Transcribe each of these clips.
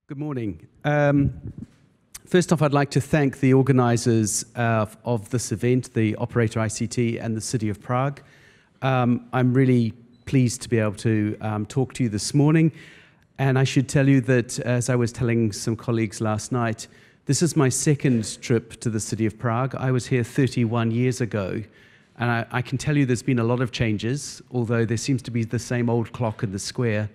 Good morning. First off, I'd like to thank the organizers of this event, the operator ICT and the City of Prague. I'm really pleased to be able to talk to you this morning. And I should tell you that, as I was telling some colleagues last night, this is my second trip to the City of Prague. I was here 31 years ago. And I can tell you there's been a lot of changes, although there seems to be the same old clock in the square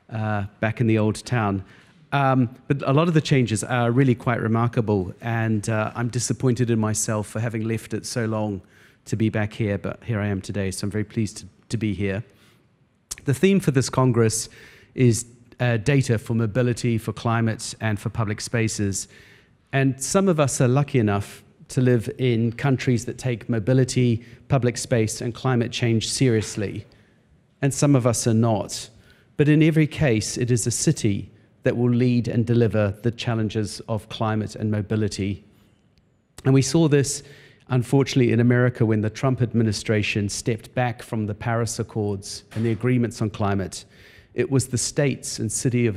back in the old town. But a lot of the changes are really quite remarkable, and I'm disappointed in myself for having left it so long to be back here, but here I am today, so I'm very pleased to be here. The theme for this Congress is data for mobility, for climate, and for public spaces. And some of us are lucky enough to live in countries that take mobility, public space, and climate change seriously, and some of us are not. But in every case, it is a city that will lead and deliver the challenges of climate and mobility. And we saw this, unfortunately, in America when the Trump administration stepped back from the Paris Accords and the agreements on climate. It was the states and cities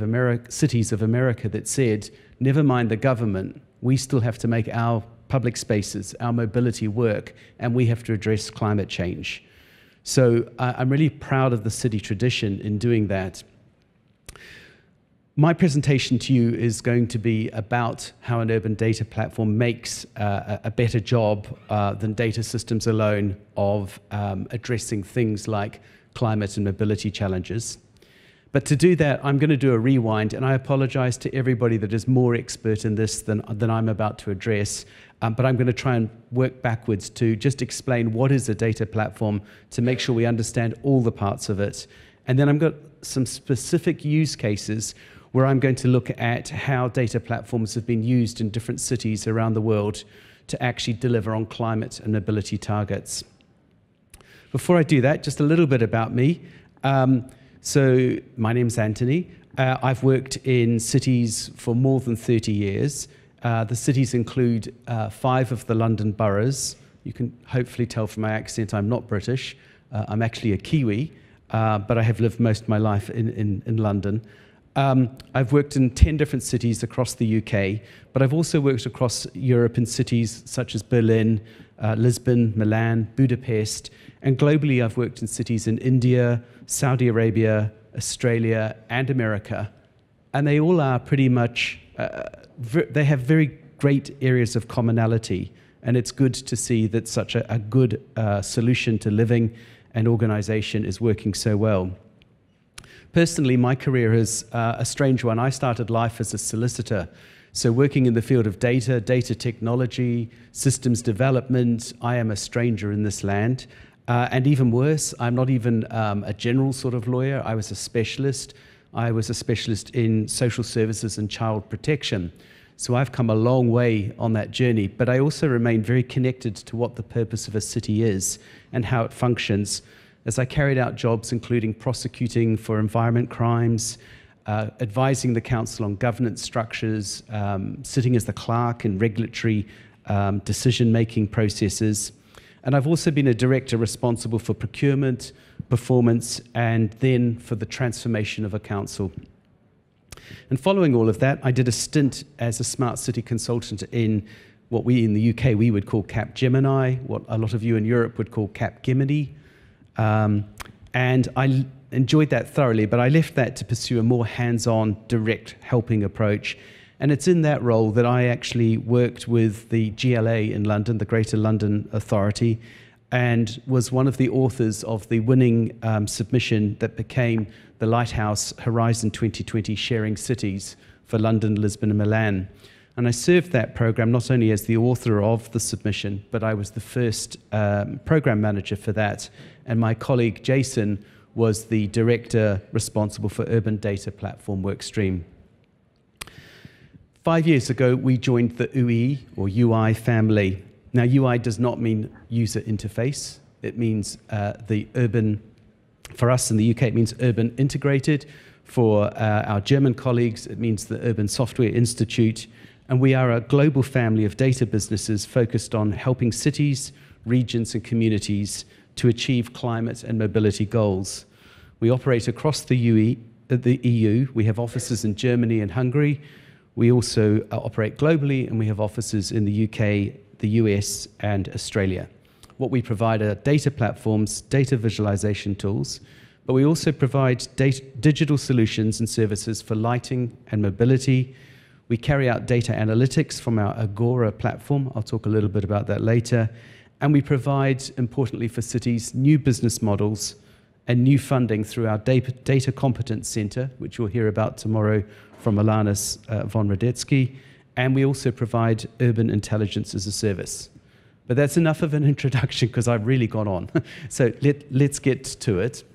of America that said, never mind the government, we still have to make our public spaces, our mobility work, and we have to address climate change. So I'm really proud of the city tradition in doing that. My presentation to you is going to be about how an urban data platform makes a better job than data systems alone of addressing things like climate and mobility challenges. But to do that, I'm going to do a rewind, and I apologize to everybody that is more expert in this than I'm about to address. But I'm going to try and work backwards to just explain what is a data platform to make sure we understand all the parts of it. And then I've got some specific use cases where I'm going to look at how data platforms have been used in different cities around the world to actually deliver on climate and mobility targets. Before I do that, just a little bit about me. So my name's Antony. I've worked in cities for more than 30 years. The cities include 5 of the London boroughs. You can hopefully tell from my accent I'm not British. I'm actually a Kiwi, but I have lived most of my life in London. I've worked in 10 different cities across the UK, but I've also worked across Europe in cities such as Berlin, Lisbon, Milan, Budapest, and globally I've worked in cities in India, Saudi Arabia, Australia, and America. And they all are pretty much, they have very great areas of commonality, and it's good to see that such a good solution to living and organization is working so well. Personally, my career is a strange one. I started life as a solicitor, so working in the field of data technology, systems development. I am a stranger in this land. And even worse, I'm not even a general sort of lawyer. I was a specialist. I was a specialist in social services and child protection. So I've come a long way on that journey, but I also remain very connected to what the purpose of a city is and how it functions, as I carried out jobs including prosecuting for environment crimes, advising the council on governance structures, sitting as the clerk in regulatory decision-making processes. And I've also been a director responsible for procurement, performance, and then for the transformation of a council. And following all of that, I did a stint as a smart city consultant in what we in the UK we would call Capgemini, what a lot of you in Europe would call Capgemini. And I enjoyed that thoroughly, but I left that to pursue a more hands-on, direct helping approach. And it's in that role that I actually worked with the GLA in London, the Greater London Authority, and was one of the authors of the winning submission that became the Lighthouse Horizon 2020 Sharing Cities for London, Lisbon, and Milan. And I served that program not only as the author of the submission, but I was the first program manager for that. And my colleague Jason was the director responsible for Urban Data Platform Workstream. 5 years ago, we joined the UI or UI family. Now, UI does not mean user interface. It means the urban, for us in the UK, it means urban integrated. For our German colleagues, it means the Urban Software Institute. And we are a global family of data businesses focused on helping cities, regions, and communities to achieve climate and mobility goals. We operate across the EU. We have offices in Germany and Hungary, We also operate globally, and we have offices in the UK, the US, and Australia. What we provide are data platforms, data visualization tools, but we also provide digital solutions and services for lighting and mobility. We carry out data analytics from our Agora platform. I'll talk a little bit about that later. And we provide, importantly for cities, new business models and new funding through our Data Competence Center, which you'll hear about tomorrow from Alanis von Radetzky. And we also provide urban intelligence as a service. But that's enough of an introduction because I've really gone on. So let's get to it.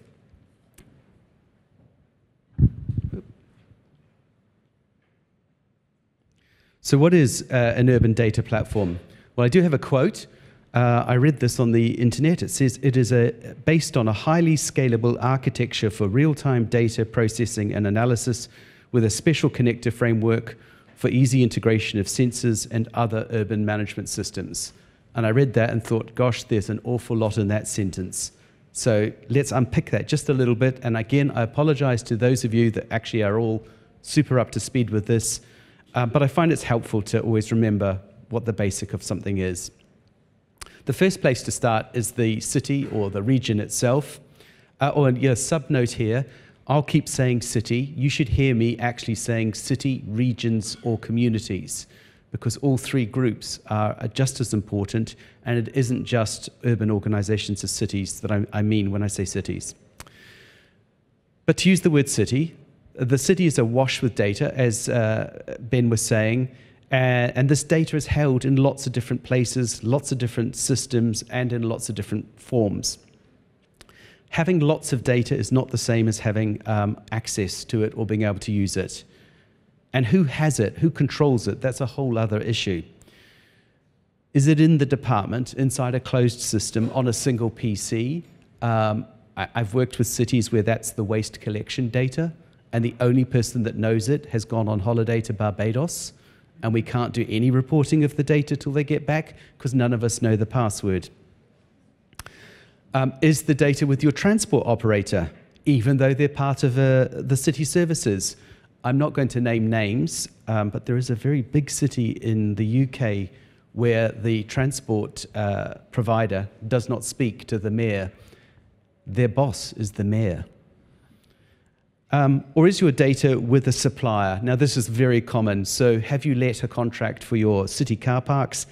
So what is an urban data platform? Well, I do have a quote. I read this on the internet. It says, it is based on a highly scalable architecture for real-time data processing and analysis with a special connector framework for easy integration of sensors and other urban management systems. And I read that and thought, gosh, there's an awful lot in that sentence. So let's unpick that just a little bit. And again, I apologize to those of you that actually are all super up to speed with this. But I find it's helpful to always remember what the basic of something is. The first place to start is the city or the region itself. Sub-note here, I'll keep saying city. You should hear me actually saying city, regions, or communities, because all three groups are just as important, and it isn't just urban organizations as cities that I mean when I say cities. But to use the word city, the city is awash with data, as Ben was saying, and this data is held in lots of different places, lots of different systems, and in lots of different forms. Having lots of data is not the same as having access to it or being able to use it. And who has it? Who controls it? That's a whole other issue. Is it in the department, inside a closed system, on a single PC? I've worked with cities where that's the waste collection data, and the only person that knows it has gone on holiday to Barbados, and we can't do any reporting of the data till they get back because none of us know the password. Is the data with your transport operator, even though they're part of the city services? I'm not going to name names, but there is a very big city in the UK where the transport provider does not speak to the mayor. Their boss is the mayor. Or is your data with a supplier? Now, this is very common. So have you let a contract for your city car parks?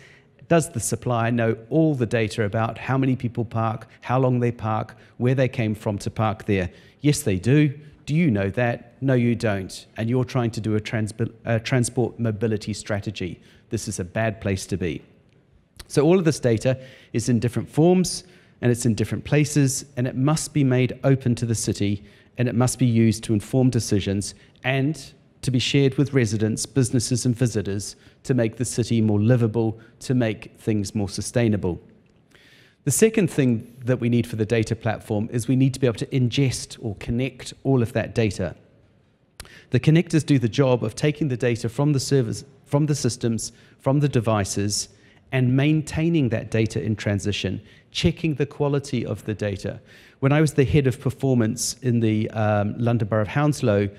Does the supplier know all the data about how many people park, how long they park, where they came from to park there? Yes, they do. Do you know that? No, you don't. And you're trying to do a transport mobility strategy. This is a bad place to be. So all of this data is in different forms, and it's in different places, and it must be made open to the city, and it must be used to inform decisions and to be shared with residents, businesses, and visitors to make the city more livable, to make things more sustainable. The second thing that we need for the data platform is we need to be able to ingest or connect all of that data. The connectors do the job of taking the data from the servers, from the systems, from the devices, and maintaining that data in transition, checking the quality of the data. When I was the head of performance in the London Borough of Hounslow,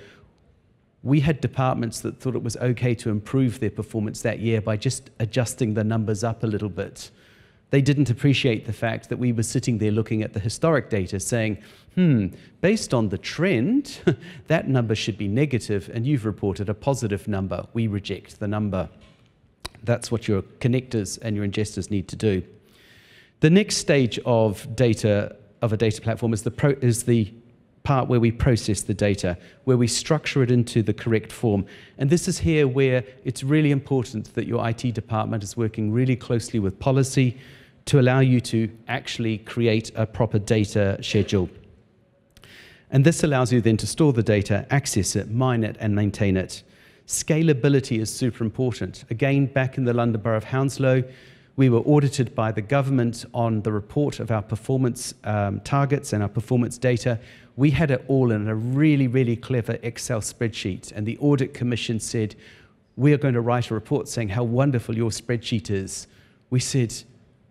we had departments that thought it was okay to improve their performance that year by just adjusting the numbers up a little bit. They didn't appreciate the fact that we were sitting there looking at the historic data saying, based on the trend, that number should be negative, and you've reported a positive number. We reject the number. That's what your connectors and your ingestors need to do. The next stage of a data platform is the part where we process the data, where we structure it into the correct form. And this is here where it's really important that your IT department is working really closely with policy to allow you to actually create a proper data schedule. And this allows you then to store the data, access it, mine it, and maintain it. Scalability is super important. Again, back in the London Borough of Hounslow, we were audited by the government on the report of our performance targets and our performance data. We had it all in a really, really clever Excel spreadsheet. And the audit commission said, we are going to write a report saying how wonderful your spreadsheet is. We said,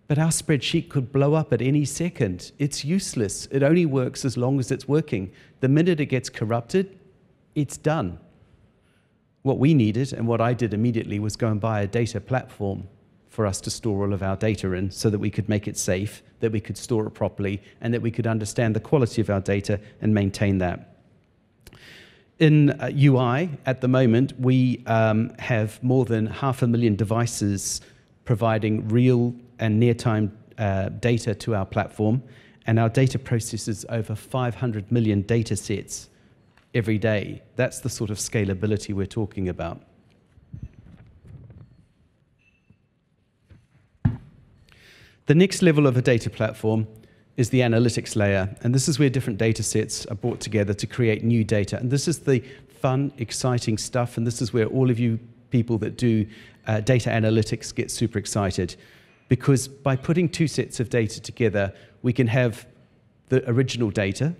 but our spreadsheet could blow up at any second. It's useless. It only works as long as it's working. The minute it gets corrupted, it's done. what we needed, and what I did immediately, was go and buy a data platform for us to store all of our data in, so that we could make it safe, that we could store it properly, and that we could understand the quality of our data and maintain that. In UI, at the moment, we have more than 500,000 devices providing real and near-time data to our platform, and our data processes over 500 million data sets every day. That's the sort of scalability we're talking about. The next level of a data platform is the analytics layer, and this is where different data sets are brought together to create new data. And this is the fun, exciting stuff, and this is where all of you people that do data analytics get super excited, because by putting two sets of data together, we can have the original data,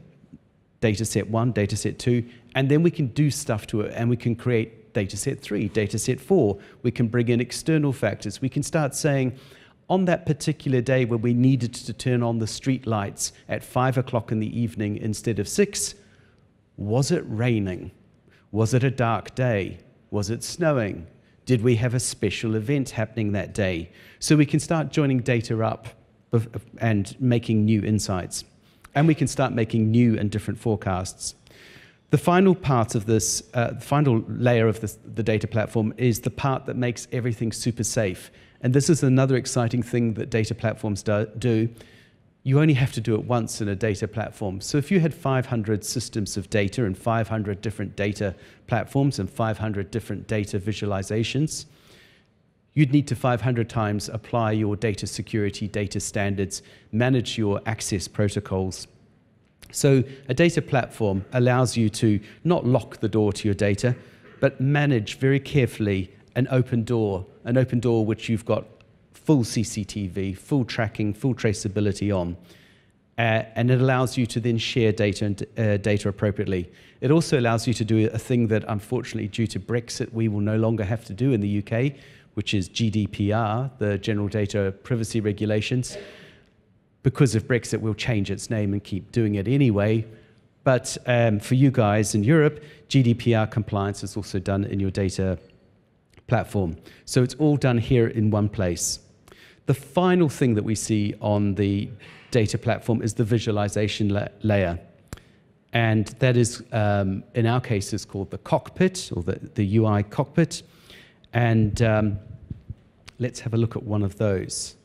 data set 1, data set 2, and then we can do stuff to it, and we can create data set 3, data set 4. We can bring in external factors. We can start saying, on that particular day when we needed to turn on the street lights at 5 o'clock in the evening instead of 6, was it raining? Was it a dark day? Was it snowing? Did we have a special event happening that day? So we can start joining data up and making new insights. And we can start making new and different forecasts. The final part of this, the final layer of the data platform is the part that makes everything super safe. And this is another exciting thing that data platforms do. You only have to do it once in a data platform. So if you had 500 systems of data and 500 different data platforms and 500 different data visualizations, you'd need to 500 times apply your data security, data standards, manage your access protocols. So a data platform allows you to not lock the door to your data, but manage very carefully an open door which you've got full CCTV, full tracking, full traceability on. And it allows you to then share data and data appropriately. It also allows you to do a thing that, unfortunately, due to Brexit, we will no longer have to do in the UK, which is GDPR, the General Data Privacy Regulations. Because of Brexit, we'll change its name and keep doing it anyway. But for you guys in Europe, GDPR compliance is also done in your data platform. So it's all done here in one place. The final thing that we see on the data platform is the visualization layer. And that is, in our case, is called the cockpit, or the UI cockpit. And let's have a look at one of those.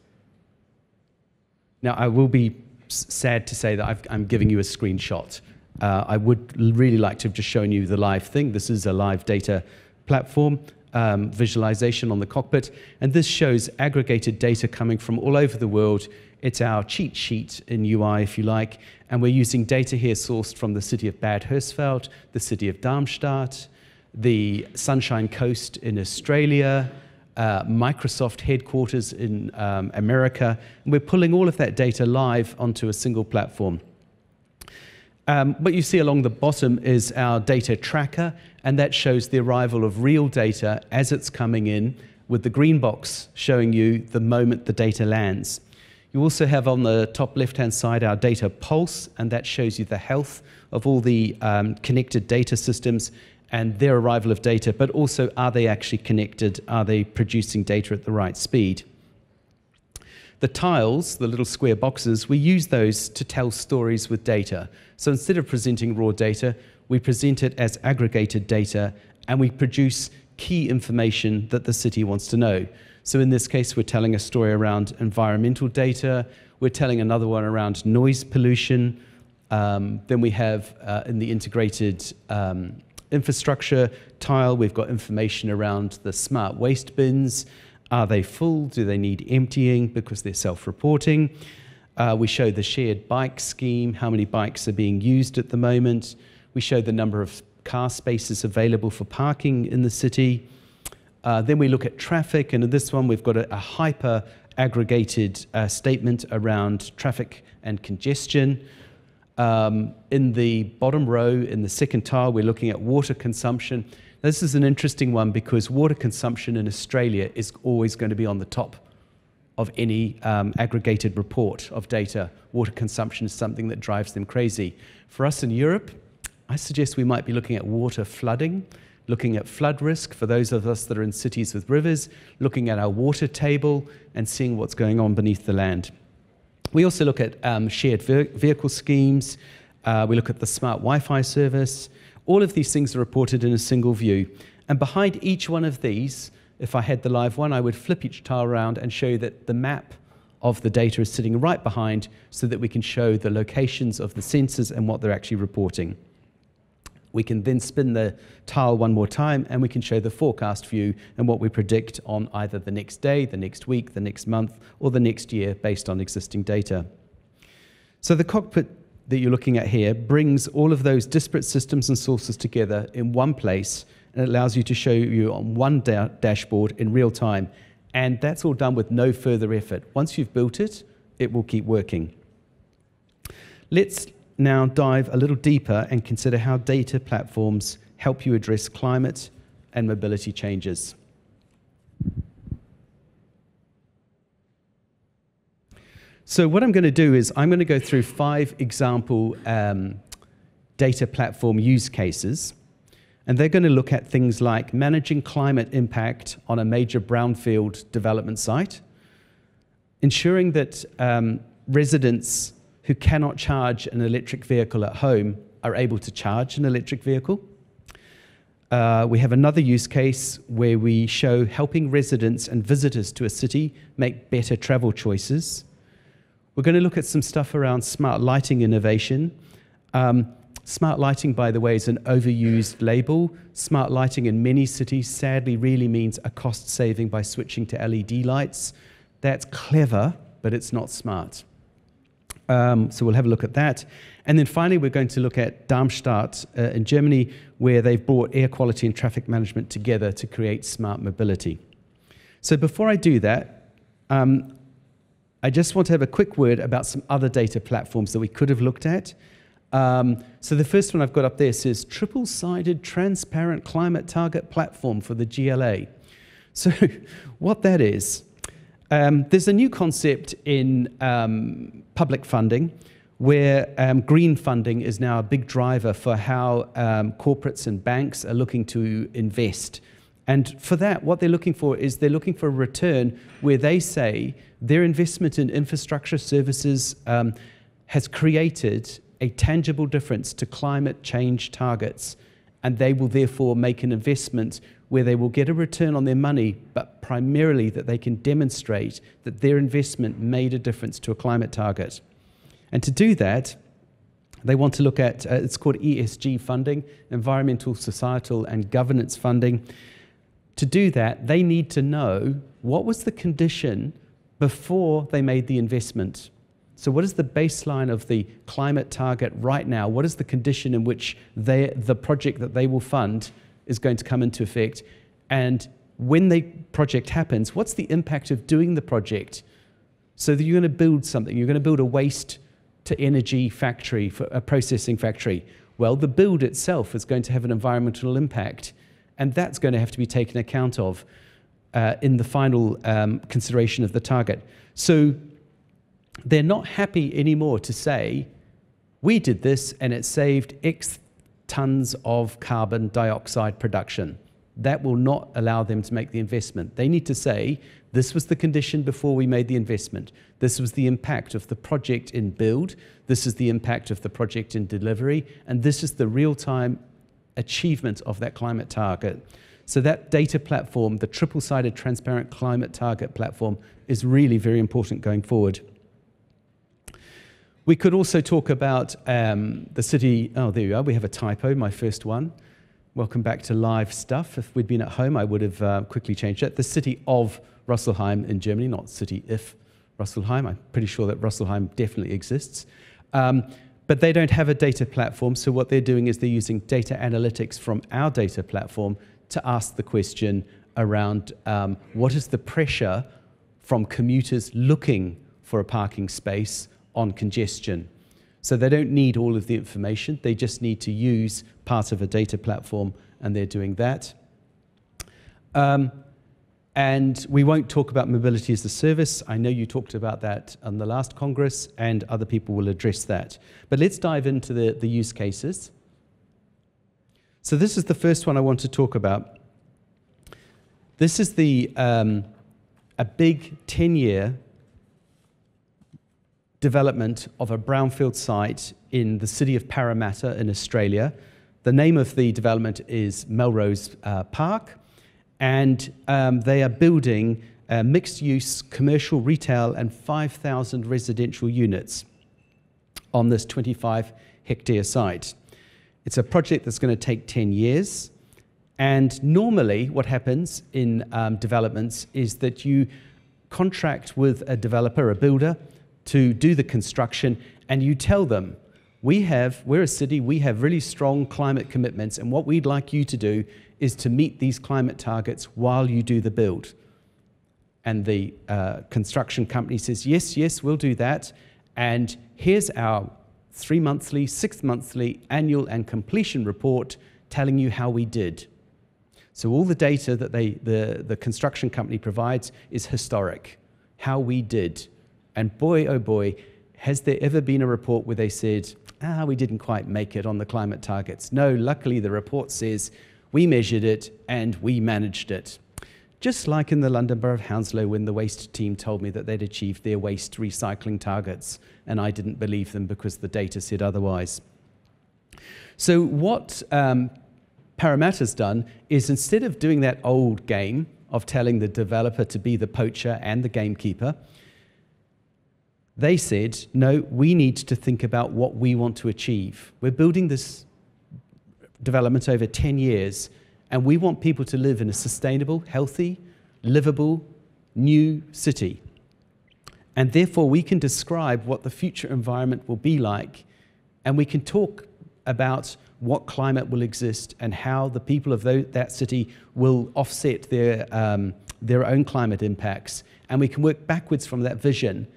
Now, I will be sad to say that I'm giving you a screenshot. I would really like to have just shown you the live thing. This is a live data platform. Visualization on the cockpit, and this shows aggregated data coming from all over the world. It's our cheat sheet in UI, if you like, and we're using data here sourced from the city of Bad Hersfeld, the city of Darmstadt, the Sunshine Coast in Australia, Microsoft headquarters in America, and we're pulling all of that data live onto a single platform. What you see along the bottom is our data tracker, and that shows the arrival of real data as it's coming in, with the green box showing you the moment the data lands. You also have on the top left-hand side our data pulse, and that shows you the health of all the connected data systems and their arrival of data, but also, are they actually connected? Are they producing data at the right speed? The tiles, the little square boxes, we use those to tell stories with data. So instead of presenting raw data, we present it as aggregated data, and we produce key information that the city wants to know. So in this case, we're telling a story around environmental data. We're telling another one around noise pollution. Then we have, in the integrated infrastructure tile, we've got information around the smart waste bins. Are they full? Do they need emptying because they're self-reporting? We show the shared bike scheme, how many bikes are being used at the moment. We show the number of car spaces available for parking in the city. Then we look at traffic, and in this one we've got a hyper-aggregated statement around traffic and congestion. In the bottom row, in the second tile, we're looking at water consumption. This is an interesting one because water consumption in Australia is always going to be on the top of any aggregated report of data. Water consumption is something that drives them crazy. For us in Europe, I suggest we might be looking at water flooding, looking at flood risk for those of us that are in cities with rivers, looking at our water table and seeing what's going on beneath the land. We also look at shared vehicle schemes. We look at the smart Wi-Fi service. All of these things are reported in a single view. And behind each one of these, if I had the live one, I would flip each tile around and show you that the map of the data is sitting right behind so that we can show the locations of the sensors and what they're actually reporting. We can then spin the tile one more time and we can show the forecast view and what we predict on either the next day, the next week, the next month, or the next year based on existing data. So the cockpit that you're looking at here brings all of those disparate systems and sources together in one place, and it allows you to show you on one dashboard in real time. And that's all done with no further effort. Once you've built it, it will keep working. Let's now dive a little deeper and consider how data platforms help you address climate and mobility changes. So what I'm going to do is I'm going to go through 5 example data platform use cases, and they're going to look at things like managing climate impact on a major brownfield development site, ensuring that residents who cannot charge an electric vehicle at home are able to charge an electric vehicle. We have another use case where we show helping residents and visitors to a city make better travel choices. We're going to look at some stuff around smart lighting innovation. Smart lighting, by the way, is an overused label. Smart lighting in many cities sadly really means a cost saving by switching to LED lights. That's clever, but it's not smart. So we'll have a look at that. And then finally, we're going to look at Darmstadt in Germany, where they've brought air quality and traffic management together to create smart mobility. So before I do that, I just want to have a quick word about some other data platforms that we could have looked at. So the first one I've got up there says triple-sided transparent climate target platform for the GLA. So what that is, there's a new concept in public funding where green funding is now a big driver for how corporates and banks are looking to invest. And for that, what they're looking for is they're looking for a return where they say their investment in infrastructure services has created a tangible difference to climate change targets, and they will therefore make an investment where they will get a return on their money, but primarily that they can demonstrate that their investment made a difference to a climate target. And to do that, they want to look at, it's called ESG funding, environmental, societal, and governance funding. To do that, they need to know what was the condition before they made the investment. So what is the baseline of the climate target right now? What is the condition in which the project that they will fund is going to come into effect? And when the project happens, what's the impact of doing the project? So that you're going to build something. You're going to build a waste-to-energy factory, for a processing factory. Well, the build itself is going to have an environmental impact, and that's going to have to be taken account of in the final consideration of the target. So they're not happy anymore to say, we did this and it saved X tons of carbon dioxide production. That will not allow them to make the investment. They need to say, this was the condition before we made the investment. This was the impact of the project in build. This is the impact of the project in delivery. And this is the real-time achievement of that climate target. So that data platform, the triple-sided transparent climate target platform, is really very important going forward. We could also talk about the city. Oh, there you are. We have a typo, my first one. Welcome back to live stuff. If we'd been at home, I would have quickly changed it. The city of Rüsselsheim in Germany, not city if Rüsselsheim. I'm pretty sure that Rüsselsheim definitely exists. But they don't have a data platform, so what they're doing is they're using data analytics from our data platform to ask the question around what is the pressure from commuters looking for a parking space on congestion. So they don't need all of the information, they just need to use part of a data platform, and they're doing that. And we won't talk about mobility as a service. I know you talked about that on the last Congress, and other people will address that. But let's dive into the use cases. So this is the first one I want to talk about. This is a big 10-year development of a brownfield site in the city of Parramatta in Australia. The name of the development is Melrose Park, and they are building mixed-use commercial, retail, and 5,000 residential units on this 25-hectare site. It's a project that's going to take 10 years, and normally what happens in developments is that you contract with a developer, a builder, to do the construction, and you tell them, we're a city, we have really strong climate commitments, and what we'd like you to do is to meet these climate targets while you do the build. And the construction company says, yes, we'll do that, and here's our 3-monthly, 6-monthly, annual and completion report telling you how we did. So all the data that the construction company provides is historic, how we did. And boy, oh boy, has there ever been a report where they said, we didn't quite make it on the climate targets. No, luckily the report says we measured it and we managed it. Just like in the London Borough of Hounslow when the waste team told me that they'd achieved their waste recycling targets, and I didn't believe them because the data said otherwise. So what Parramatta's done is, instead of doing that old game of telling the developer to be the poacher and the gamekeeper, they said, no, we need to think about what we want to achieve. We're building this development over 10 years, and we want people to live in a sustainable, healthy, livable, new city. And therefore, we can describe what the future environment will be like, and we can talk about what climate will exist and how the people of that city will offset their own climate impacts. And we can work backwards from that vision.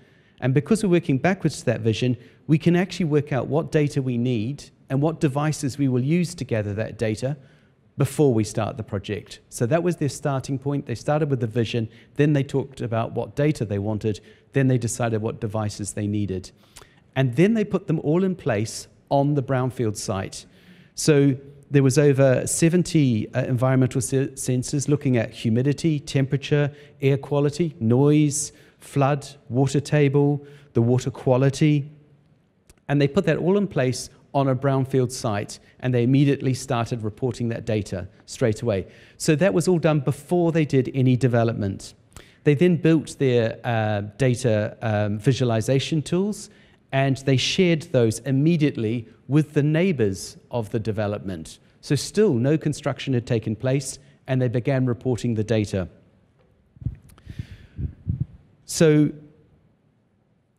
And because we're working backwards to that vision, we can actually work out what data we need and what devices we will use to gather that data before we start the project. So that was their starting point. They started with the vision, then they talked about what data they wanted, then they decided what devices they needed. And then they put them all in place on the brownfield site. So there was over 70 environmental sensors looking at humidity, temperature, air quality, noise, flood, water table, the water quality. And they put that all in place on a brownfield site, and they immediately started reporting that data straight away. So that was all done before they did any development. They then built their data visualization tools, and they shared those immediately with the neighbors of the development. So still no construction had taken place, and they began reporting the data. So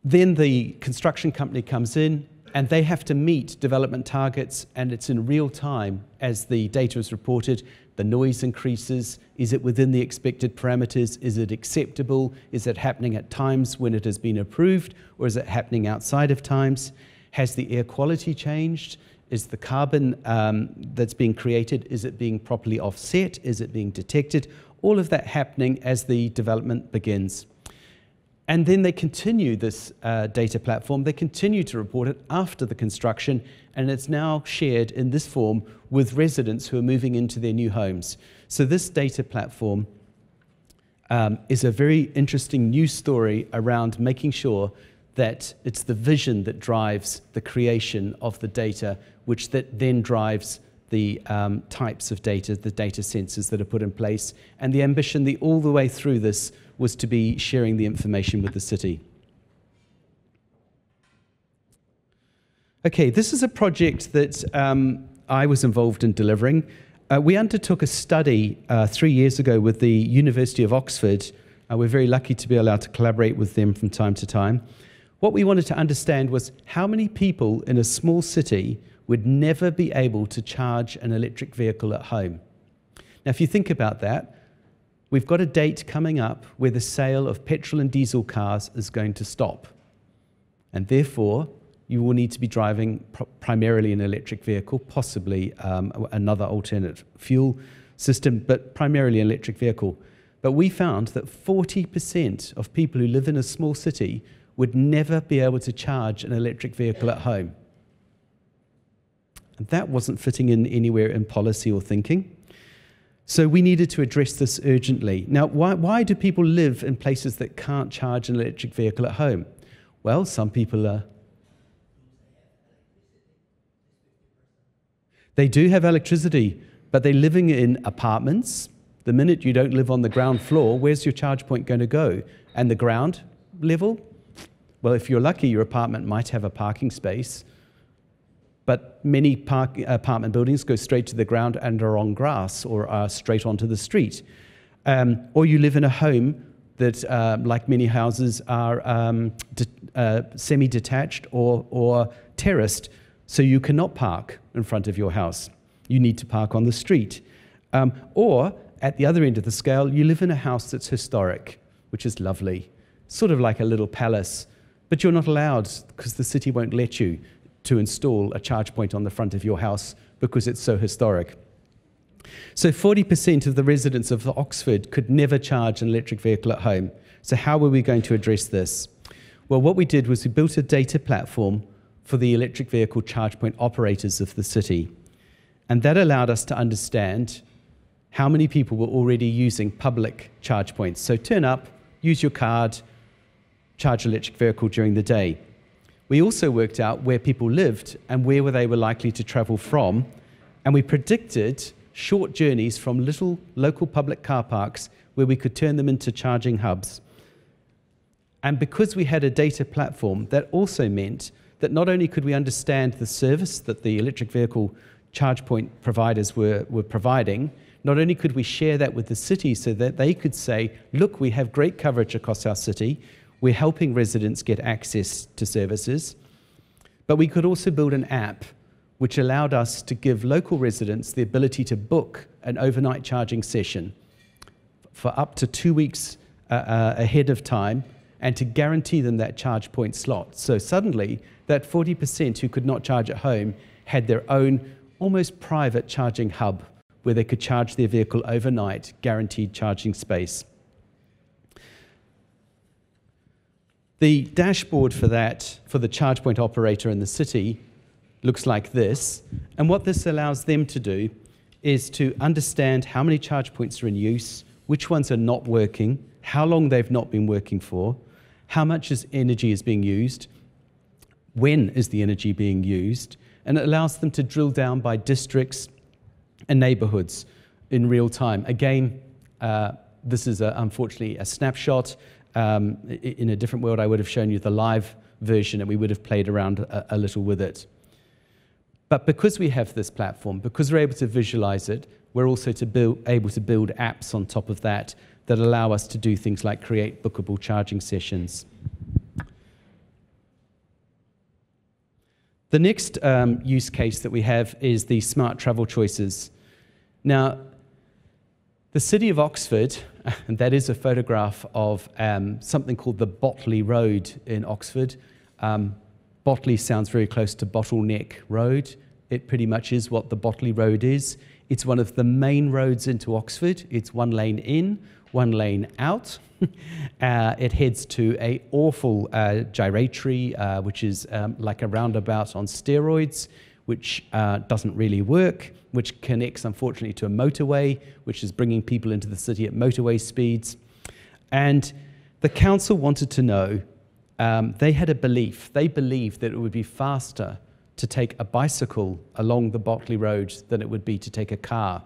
then the construction company comes in, and they have to meet development targets, and it's in real time as the data is reported. The noise increases. Is it within the expected parameters? Is it acceptable? Is it happening at times when it has been approved, or is it happening outside of times? Has the air quality changed? Is the carbon that's being created, is it being properly offset? Is it being detected? All of that happening as the development begins. And then they continue this data platform. They continue to report it after the construction, and it's now shared in this form with residents who are moving into their new homes. So this data platform is a very interesting news story around making sure that it's the vision that drives the creation of the data, which that then drives the types of data, the data sensors that are put in place. And the ambition all the way through this was to be sharing the information with the city. Okay, this is a project that I was involved in delivering. We undertook a study 3 years ago with the University of Oxford. We're very lucky to be allowed to collaborate with them from time to time. What we wanted to understand was how many people in a small city would never be able to charge an electric vehicle at home. Now, if you think about that, we've got a date coming up where the sale of petrol and diesel cars is going to stop. And therefore, you will need to be driving primarily an electric vehicle, possibly another alternate fuel system, but primarily an electric vehicle. But we found that 40% of people who live in a small city would never be able to charge an electric vehicle at home. And that wasn't fitting in anywhere in policy or thinking. So we needed to address this urgently. Now, why do people live in places that can't charge an electric vehicle at home? Well, some people are... They do have electricity, but they're living in apartments. The minute you don't live on the ground floor, where's your charge point going to go? And the ground level? Well, if you're lucky, your apartment might have a parking space, but many apartment buildings go straight to the ground and are on grass or are straight onto the street. Or you live in a home that, like many houses, are semi-detached or terraced, so you cannot park in front of your house. You need to park on the street. Or, at the other end of the scale, you live in a house that's historic, which is lovely, sort of like a little palace, but you're not allowed, because the city won't let you, to install a charge point on the front of your house because it's so historic. So 40% of the residents of Oxford could never charge an electric vehicle at home. So how were we going to address this? Well, what we did was we built a data platform for the electric vehicle charge point operators of the city. And that allowed us to understand how many people were already using public charge points. So turn up, use your card, charge an electric vehicle during the day. We also worked out where people lived and where they were likely to travel from, and we predicted short journeys from little local public car parks where we could turn them into charging hubs. And because we had a data platform, that also meant that not only could we understand the service that the electric vehicle charge point providers were providing, not only could we share that with the city so that they could say, look, we have great coverage across our city, we're helping residents get access to services, but we could also build an app which allowed us to give local residents the ability to book an overnight charging session for up to 2 weeks ahead of time and to guarantee them that charge point slot. So suddenly, that 40% who could not charge at home had their own almost private charging hub where they could charge their vehicle overnight, guaranteed charging space. The dashboard for that, for the charge point operator in the city, looks like this. And what this allows them to do is to understand how many charge points are in use, which ones are not working, how long they've not been working for, how much energy is being used, when is the energy being used, and it allows them to drill down by districts and neighborhoods in real time. Again, this is unfortunately a snapshot. In a different world, I would have shown you the live version and we would have played around a little with it. But because we have this platform, because we're able to visualize it, we're also able to build apps on top of that that allow us to do things like create bookable charging sessions. The next use case that we have is the smart travel choices. Now, the city of Oxford, and that is a photograph of something called the Botley Road in Oxford. Botley sounds very close to Bottleneck Road. It pretty much is what the Botley Road is. It's one of the main roads into Oxford. It's one lane in, one lane out. It heads to an awful gyratory, which is like a roundabout on steroids, which doesn't really work, which connects, unfortunately, to a motorway, which is bringing people into the city at motorway speeds. And the council wanted to know, they had a belief, they believed that it would be faster to take a bicycle along the Botley Road than it would be to take a car.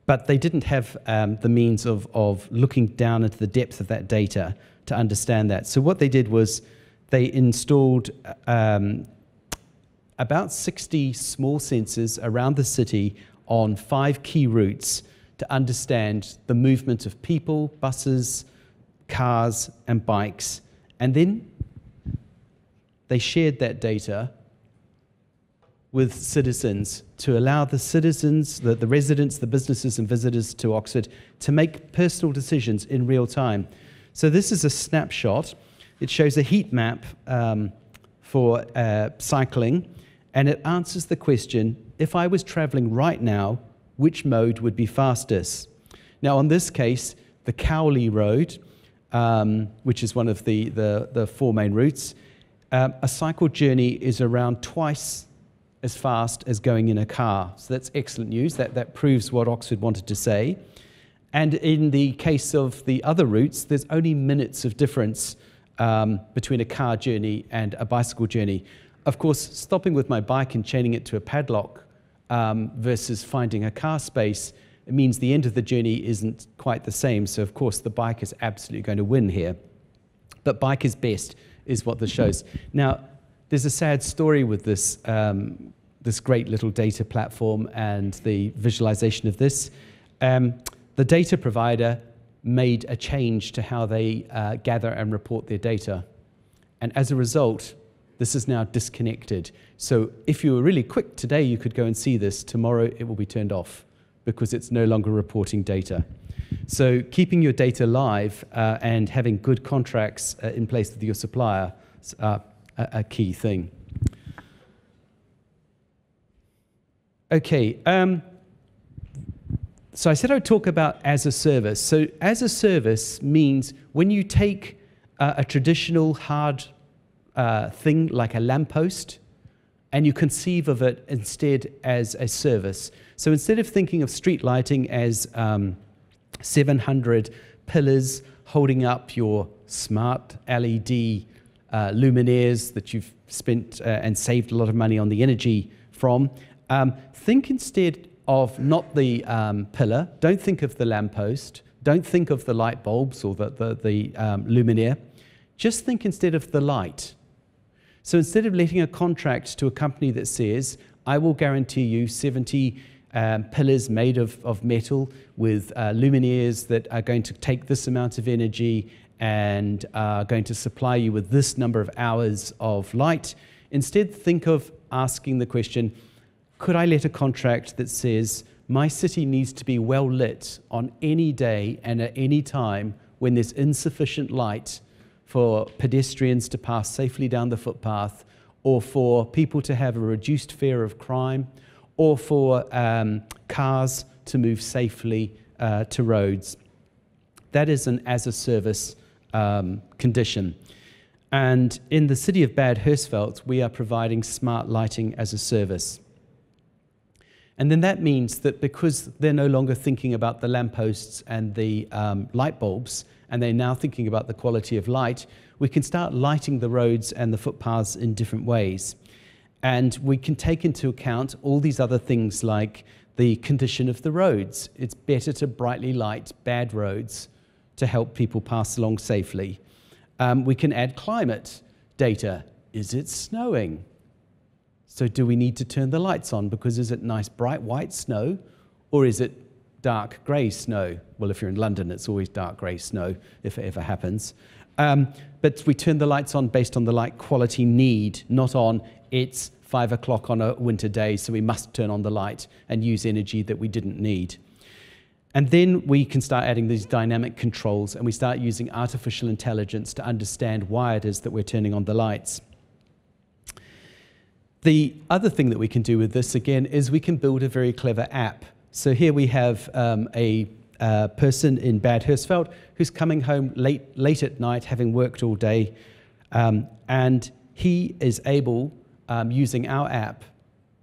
But they didn't have the means of looking down into the depth of that data to understand that. So what they did was they installed about 60 small sensors around the city on 5 key routes to understand the movement of people, buses, cars, and bikes. And then they shared that data with citizens to allow the citizens, the residents, the businesses and visitors to Oxford to make personal decisions in real time. So this is a snapshot. It shows a heat map for cycling, and it answers the question, if I was traveling right now, which mode would be fastest? Now, in this case, the Cowley Road, which is one of the 4 main routes, a cycle journey is around twice as fast as going in a car. So that's excellent news. That proves what Oxford wanted to say. And in the case of the other routes, there's only minutes of difference between a car journey and a bicycle journey. Of course, stopping with my bike and chaining it to a padlock versus finding a car space, it means the end of the journey isn't quite the same. So, of course, the bike is absolutely going to win here. But bike is best, is what this shows. Now, there's a sad story with this, this great little data platform and the visualization of this. The data provider made a change to how they gather and report their data. And as a result, this is now disconnected. So if you were really quick today, you could go and see this. Tomorrow, it will be turned off because it's no longer reporting data. So keeping your data live and having good contracts in place with your supplier is a key thing. Okay. So I said I would talk about as a service. So as a service means when you take a traditional hard thing like a lamppost and you conceive of it instead as a service. So instead of thinking of street lighting as 700 pillars holding up your smart LED luminaires that you've spent and saved a lot of money on the energy from, think instead of not the pillar, don't think of the lamppost, don't think of the light bulbs or the luminaire, just think instead of the light. So instead of letting a contract to a company that says, I will guarantee you 70 pillars made of metal with luminaires that are going to take this amount of energy and are going to supply you with this number of hours of light, instead think of asking the question, could I let a contract that says my city needs to be well lit on any day and at any time when there's insufficient light for pedestrians to pass safely down the footpath, or for people to have a reduced fear of crime, or for cars to move safely to roads. That is an as-a-service condition. And in the city of Bad Hersfeld, we are providing smart lighting as a service. And then that means that because they're no longer thinking about the lampposts and the light bulbs, and they're now thinking about the quality of light, we can start lighting the roads and the footpaths in different ways. And we can take into account all these other things like the condition of the roads. It's better to brightly light bad roads to help people pass along safely. We can add climate data. Is it snowing? So do we need to turn the lights on because is it nice bright white snow, or is it dark grey snow? Well, if you're in London, it's always dark grey snow, if it ever happens. But we turn the lights on based on the light quality need, not on it's 5 o'clock on a winter day, so we must turn on the light and use energy that we didn't need. And then we can start adding these dynamic controls, and we start using artificial intelligence to understand why it is that we're turning on the lights. The other thing that we can do with this, again, is we can build a very clever app. So here we have a person in Bad Hersfeld who's coming home late at night, having worked all day, and he is able, using our app,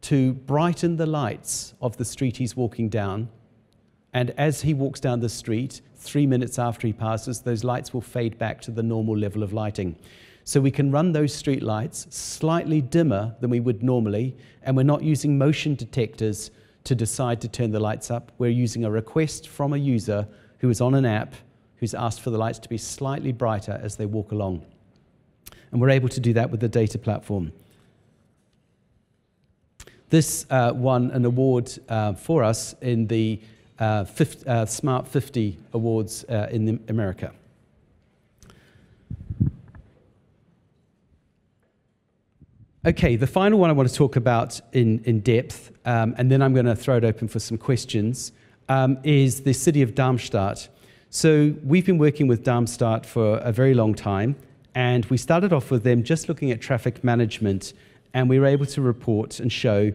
to brighten the lights of the street he's walking down. And as he walks down the street, 3 minutes after he passes, those lights will fade back to the normal level of lighting. So we can run those street lights slightly dimmer than we would normally, and we're not using motion detectors to decide to turn the lights up. We're using a request from a user who is on an app who's asked for the lights to be slightly brighter as they walk along. And we're able to do that with the data platform. This won an award for us in the Smart 50 Awards in America. Okay, the final one I want to talk about in depth, and then I'm going to throw it open for some questions, is the city of Darmstadt. So we've been working with Darmstadt for a very long time, and we started off with them just looking at traffic management, and we were able to report and show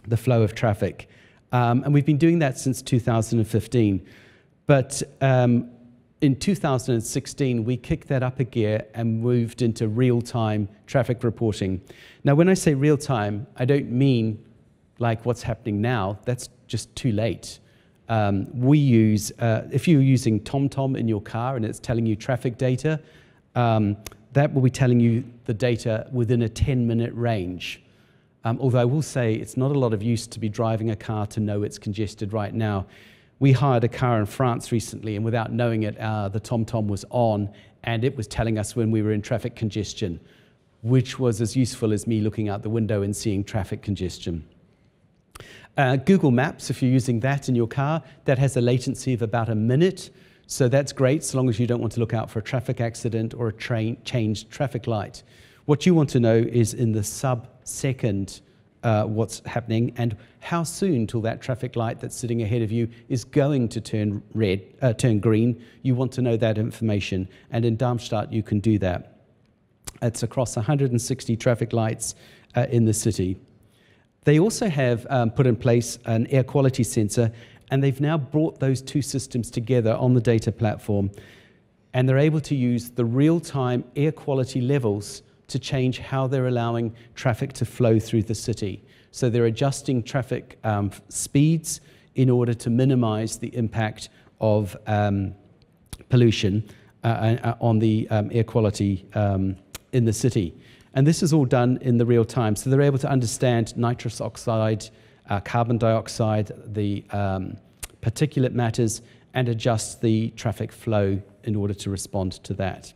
the flow of traffic. And we've been doing that since 2015. But in 2016, we kicked that up a gear and moved into real-time traffic reporting. Now, when I say real-time, I don't mean like what's happening now. That's just too late. We use, if you're using TomTom in your car and it's telling you traffic data, that will be telling you the data within a 10-minute range. Although I will say it's not a lot of use to be driving a car to know it's congested right now. We hired a car in France recently, and without knowing it, the TomTom was on, and it was telling us when we were in traffic congestion, which was as useful as me looking out the window and seeing traffic congestion. Google Maps, if you're using that in your car, that has a latency of about a minute, so that's great, so long as you don't want to look out for a traffic accident or a changed traffic light. What you want to know is in the sub-second what's happening and how soon till that traffic light that's sitting ahead of you is going to turn green. You want to know that information, and in Darmstadt you can do that. It's across 160 traffic lights in the city. They also have put in place an air quality sensor, and they've now brought those two systems together on the data platform, and they're able to use the real-time air quality levels to change how they're allowing traffic to flow through the city. So they're adjusting traffic speeds in order to minimize the impact of pollution on the air quality in the city. And this is all done in the real time. So they're able to understand nitrous oxide, carbon dioxide, the particulate matters, and adjust the traffic flow in order to respond to that.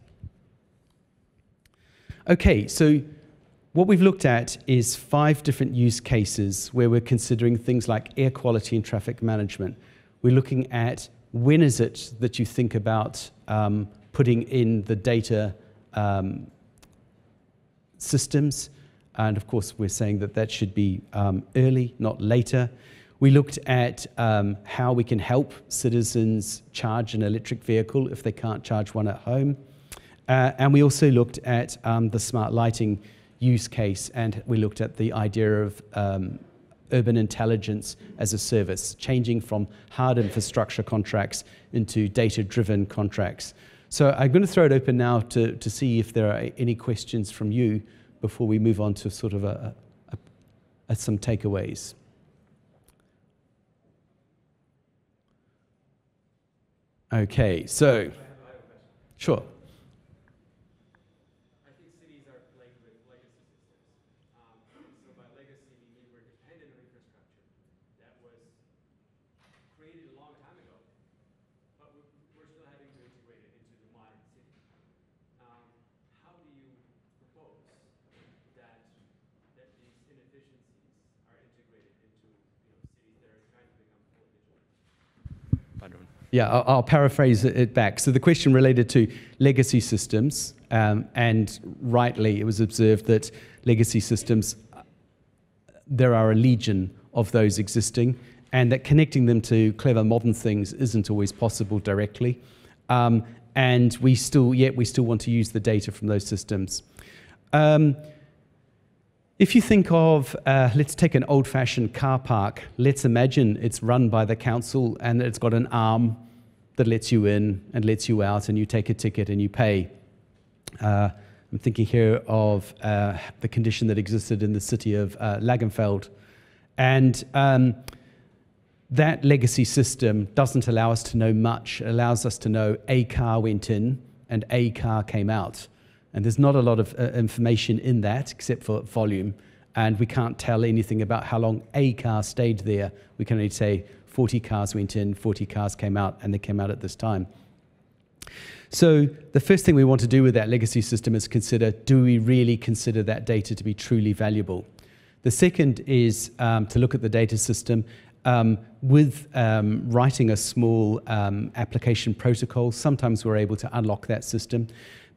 Okay, so what we've looked at is 5 different use cases where we're considering things like air quality and traffic management. We're looking at when is it that you think about putting in the data systems, and of course we're saying that that should be early, not later. We looked at how we can help citizens charge an electric vehicle if they can't charge one at home. And we also looked at the smart lighting use case, and we looked at the idea of urban intelligence as a service, changing from hard infrastructure contracts into data-driven contracts. So I'm going to throw it open now to see if there are any questions from you before we move on to sort of some takeaways. Okay, so, sure. Yeah, I'll paraphrase it back. So the question related to legacy systems, and rightly it was observed that legacy systems, there are a legion of those existing, and that connecting them to clever modern things isn't always possible directly. And we still want to use the data from those systems. If you think of, let's take an old-fashioned car park. Let's imagine it's run by the council and it's got an arm that lets you in and lets you out, and you take a ticket and you pay. I'm thinking here of the condition that existed in the city of Langenfeld. And that legacy system doesn't allow us to know much. It allows us to know a car went in and a car came out. And there's not a lot of information in that except for volume. And we can't tell anything about how long a car stayed there. We can only say 40 cars went in, 40 cars came out, and they came out at this time. So the first thing we want to do with that legacy system is consider, do we really consider that data to be truly valuable? The second is to look at the data system with writing a small application protocol. Sometimes we're able to unlock that system.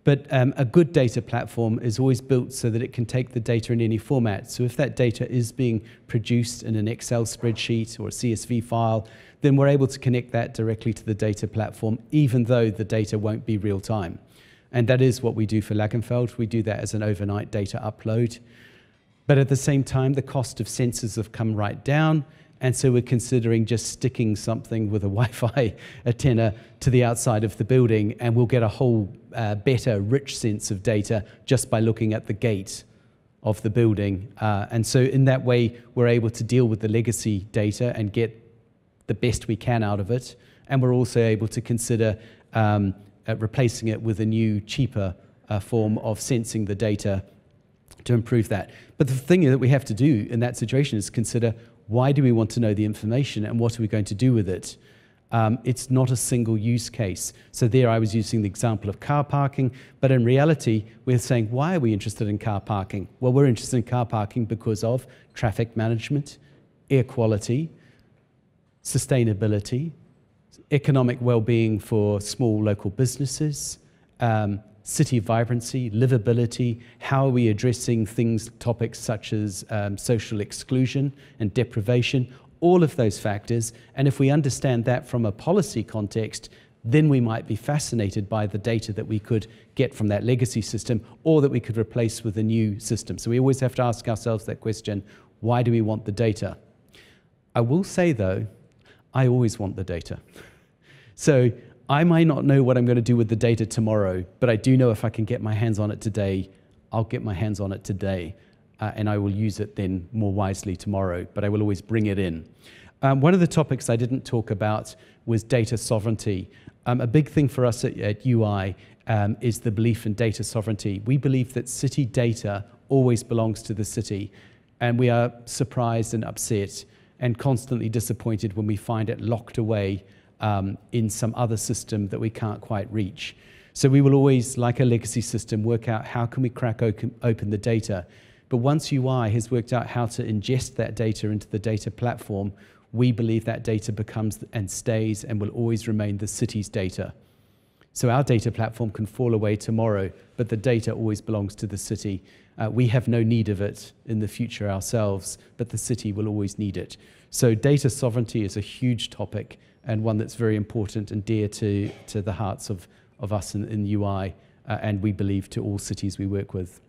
But a good data platform is always built so that it can take the data in any format. So if that data is being produced in an Excel spreadsheet or a CSV file, then we're able to connect that directly to the data platform, even though the data won't be real time. And that is what we do for Langenfeld. We do that as an overnight data upload. But at the same time, the cost of sensors have come right down, And so we're considering just sticking something with a Wi-Fi antenna to the outside of the building, and we'll get a whole better, rich sense of data just by looking at the gate of the building. And so in that way, we're able to deal with the legacy data and get the best we can out of it. And we're also able to consider replacing it with a new, cheaper form of sensing the data to improve that. But the thing that we have to do in that situation is consider, why do we want to know the information and what are we going to do with it? It's not a single use case. So there I was using the example of car parking, but in reality, we're saying, why are we interested in car parking? Well, we're interested in car parking because of traffic management, air quality, sustainability, economic well-being for small local businesses, city vibrancy, livability, how are we addressing topics such as social exclusion and deprivation, all of those factors. And if we understand that from a policy context, then we might be fascinated by the data that we could get from that legacy system or that we could replace with a new system. So we always have to ask ourselves that question, why do we want the data? I will say though, I always want the data. So I might not know what I'm going to do with the data tomorrow, but I do know if I can get my hands on it today, I'll get my hands on it today, and I will use it then more wisely tomorrow, but I will always bring it in. One of the topics I didn't talk about was data sovereignty. A big thing for us at UI is the belief in data sovereignty. We believe that city data always belongs to the city, and we are surprised and upset and constantly disappointed when we find it locked away in some other system that we can't quite reach. So we will always, like a legacy system, work out how can we crack open the data. But once UI has worked out how to ingest that data into the data platform, we believe that data becomes and stays and will always remain the city's data. So our data platform can fall away tomorrow, but the data always belongs to the city. We have no need of it in the future ourselves, but the city will always need it. So data sovereignty is a huge topic, and one that's very important and dear to the hearts of us in UI, and we believe to all cities we work with.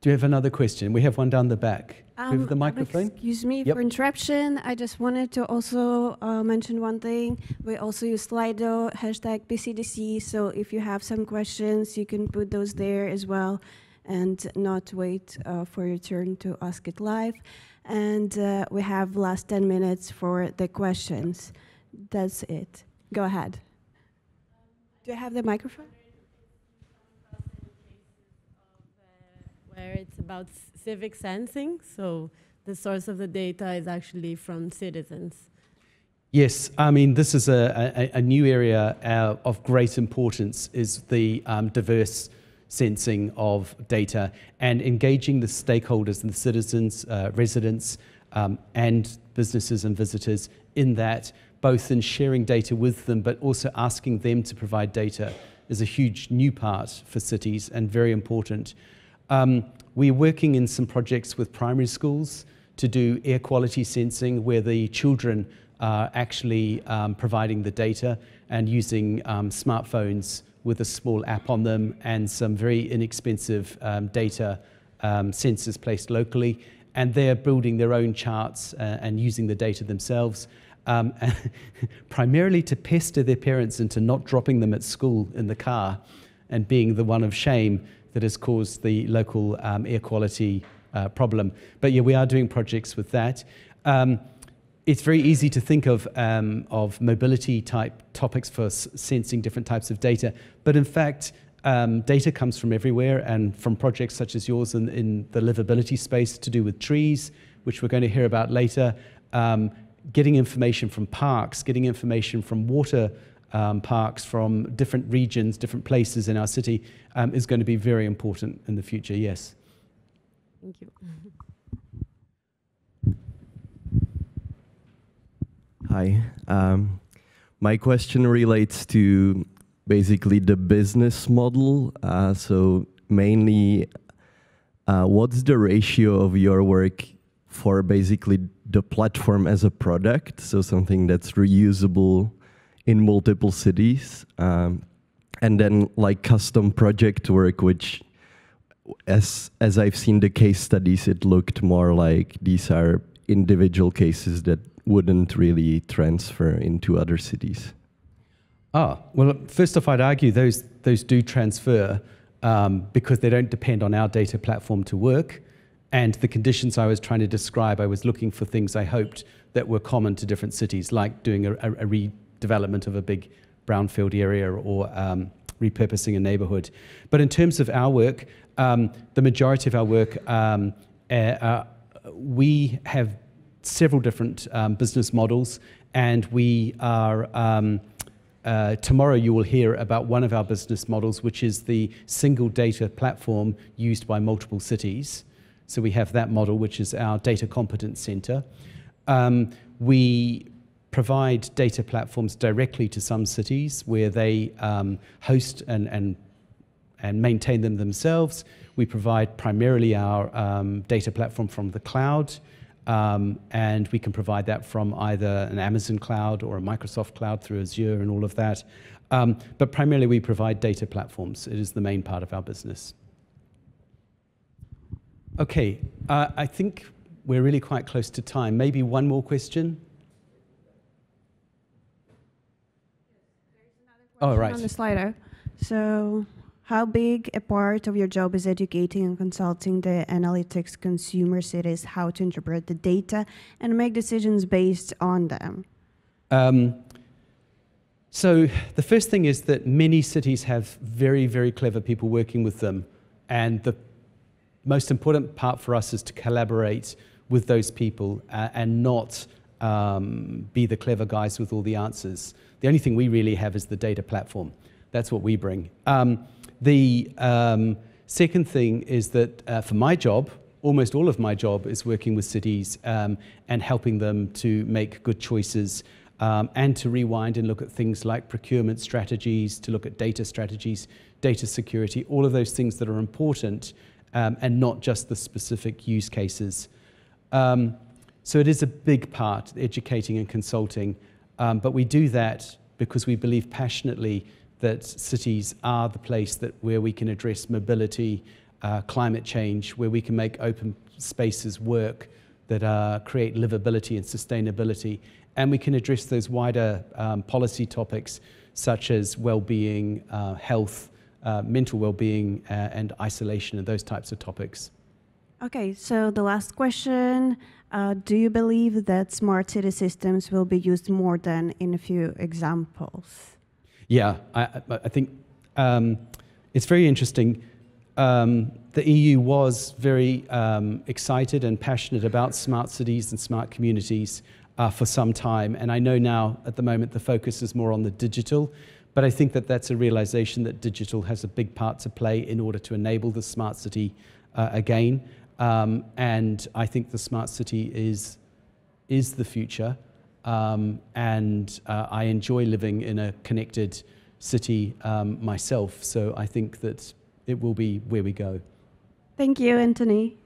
Do you have another question? We have one down the back. Do you have the microphone? Excuse me for interruption. I just wanted to also mention one thing. We also use Slido, #PCDC, so if you have some questions, you can put those there as well and not wait for your turn to ask it live. And we have last 10 minutes for the questions. That's it. Go ahead. Do you have the microphone? Where it's about civic sensing, so the source of the data is actually from citizens. Yes, I mean, this is a new area of great importance, is the diverse sensing of data and engaging the stakeholders and the citizens, residents, and businesses and visitors in that, both in sharing data with them, but also asking them to provide data is a huge new part for cities and very important. We're working in some projects with primary schools to do air quality sensing, where the children are actually providing the data and using smartphones with a small app on them and some very inexpensive data sensors placed locally. And they're building their own charts and using the data themselves, primarily to pester their parents into not dropping them at school in the car and being the one of shame that has caused the local air quality problem. But yeah, we are doing projects with that. It's very easy to think of mobility type topics for sensing different types of data, but in fact, data comes from everywhere, and from projects such as yours in the livability space to do with trees, which we're going to hear about later, getting information from parks, getting information from water parks from different regions, different places in our city is going to be very important in the future, yes. Thank you. Hi. My question relates to basically the business model. So mainly, what's the ratio of your work for basically the platform as a product? So something that's reusable in multiple cities, and then like custom project work, which as I've seen the case studies, it looked more like these are individual cases that wouldn't really transfer into other cities? Well, first off, I'd argue those do transfer because they don't depend on our data platform to work. And the conditions I was trying to describe, I was looking for things I hoped that were common to different cities, like doing a redevelopment of a big brownfield area or repurposing a neighborhood. But in terms of our work, the majority of our work, we have several different business models, and we are, tomorrow you will hear about one of our business models, which is the single data platform used by multiple cities. So we have that model, which is our data competence center. We provide data platforms directly to some cities where they host and maintain them themselves. We provide primarily our data platform from the cloud, and we can provide that from either an Amazon cloud or a Microsoft cloud through Azure and all of that. But primarily we provide data platforms. It is the main part of our business. Okay, I think we're really quite close to time. Maybe one more question? Oh, right. On the slider. So, how big a part of your job is educating and consulting the analytics consumer cities how to interpret the data and make decisions based on them? So the first thing is that many cities have very, very clever people working with them, and the most important part for us is to collaborate with those people and not be the clever guys with all the answers. The only thing we really have is the data platform. That's what we bring. The second thing is that for my job, almost all of my job is working with cities and helping them to make good choices and to rewind and look at things like procurement strategies, to look at data strategies, data security, all of those things that are important and not just the specific use cases. So it is a big part, educating and consulting, but we do that because we believe passionately that cities are the place where we can address mobility, climate change, where we can make open spaces work that create livability and sustainability, and we can address those wider policy topics such as well-being, health, mental well-being, and isolation, and those types of topics. Okay, so the last question, do you believe that smart city systems will be used more than in a few examples? Yeah, I think it's very interesting. The EU was very excited and passionate about smart cities and smart communities for some time, and I know now at the moment the focus is more on the digital, but I think that that's a realization that digital has a big part to play in order to enable the smart city again. And I think the smart city is the future, and I enjoy living in a connected city myself, so I think that it will be where we go. Thank you, Antony.